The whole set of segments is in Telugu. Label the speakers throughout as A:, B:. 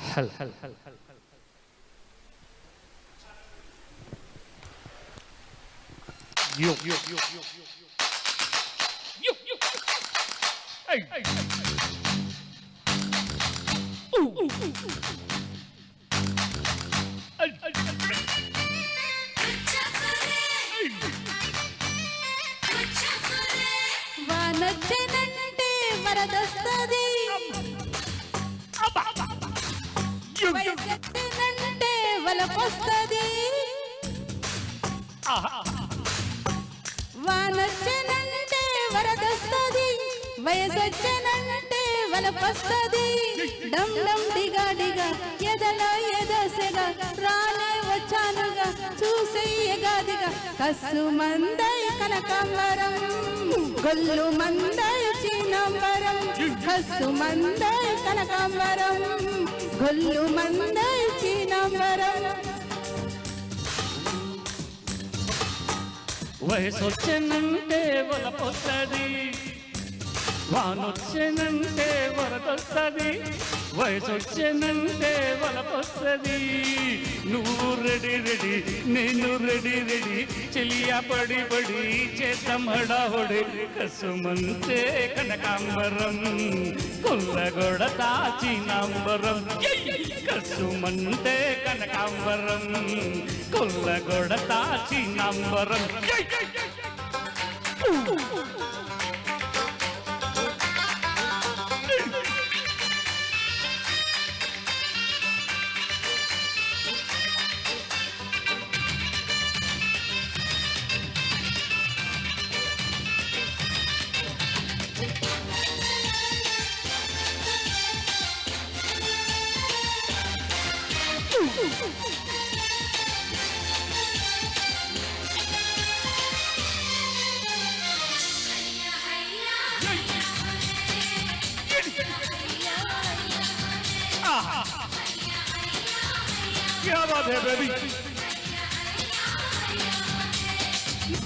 A: హల్ హల్ హల్ హల్ yo yo yo yo yo yo yo hey hey
B: వానొచ్చేనంటే వరదొస్తది వయసొచ్చేనంటే వలపొస్తది వానొచ్చేనంటే వరదొస్తది వయసొచ్చేనంటే వలపొస్తది డమ్ డమ్ డిగా డిగా ఎదలో ఎదసెగా రానే వచ్చానుగా చూసేయగాదిగా కస్సు మందై కనకాంబరం గొల్లు మందై చినంబరం కస్సు మందై కనకాంబరం గొల్లు మందై చినంబరం
A: వయసొచ్చేనంటే వలపొస్తది వానొచ్చేనంటే వరదొస్తది వయసొచ్చేనంటే వలపొస్తది నువ్వు రెడీ రెడీ నేను రెడీ రెడీ చెలియా పడి పడి చేద్దాం హడాహుడి కసుమంతే కనకాంబరం కొల్లగొడ తాచినాంబరం కసుమంతే కనకాంబరం కొల్లగొడ తాచినాంబరం क्या बात है बेबी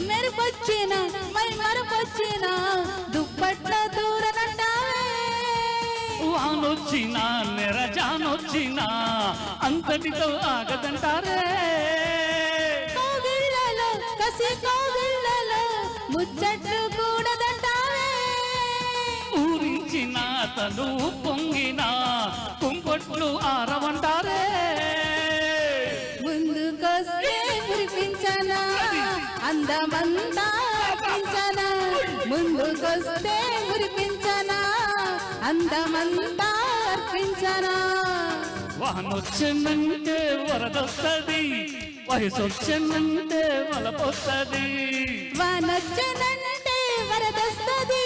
B: మెరుపొచ్చినా మై మరపొచ్చినా దుప్పట్ల దూరనంటావే
A: వానొచ్చినా నెరజానొచ్చినా అంతటితో ఆగదంటారే
B: కోగిళ్ళలో కసి కోగిళ్ళలో ముచ్చట్లు కూడదంటావే
A: ఊరించిన తను పొంగినా కుంపట్లు ఆరవంటారే
B: ముందుకొస్తే కురిపించనా అందమంతా అర్పించనా ముందుకొస్తే కురిపించనా అందమంతా అర్పించనా
A: వానొచ్చిందంటే వరదొస్తది వయసొచ్చిందంటే వలపొస్తది
B: వానొచ్చేనంటే వరదొస్తది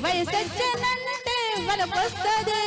B: వయసొచ్చేనంటే వలపొస్తది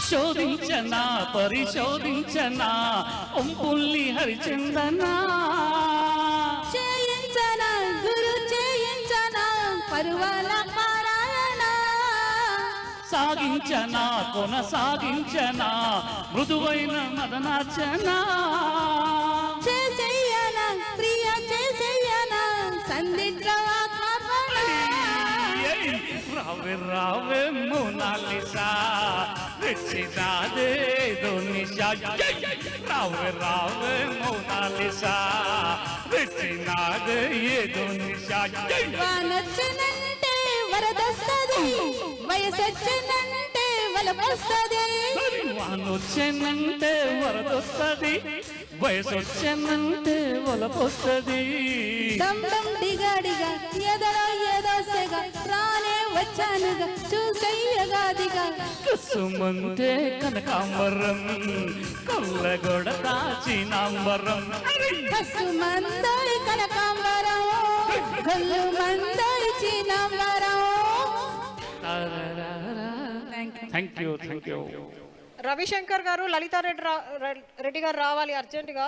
B: శోధించనా పరిశోధించనా ఒంపుల్లి హరిచందనా చేయించనా గురు చేయించనా పరువాల పారాయణ
A: సాగించనా కొనసాగించనా మృదువైన మదనార్చనా
B: చేసేయనా ప్రియ చేసేయనా సందిగ్ధ ఆత్మార్పణ
A: రావే రావే మోనాలిసా రెచ్చినాదేదో నిశా రావే రావే మోనాలిసా రెచ్చినాదే ఏదో నిశా
B: వానొచ్చినంటే వరదొస్తది వయసొచ్చినంటే వలపొస్తది
A: వానొచ్చేనంటే వరదొస్తది వయసొచ్చనంటే ఒలపొస్తుంది
B: డమ్ డమ్ డిగాడిగా ఎదలో ఏదో సెగ రానే వచ్చానుగా చూసయ్యగాదిగా
A: కుసుమంటే కనకాంబరం కొల్లగొడ దాచినాంబరం
B: కసు మందోడి కనకాంబరం గల్లు మందోడి చినంబరం.
A: థ్యాంక్ యూ
C: రవిశంకర్ గారు, లలితారెడ్డి రెడ్డి గారు రావాలి అర్జెంటుగా.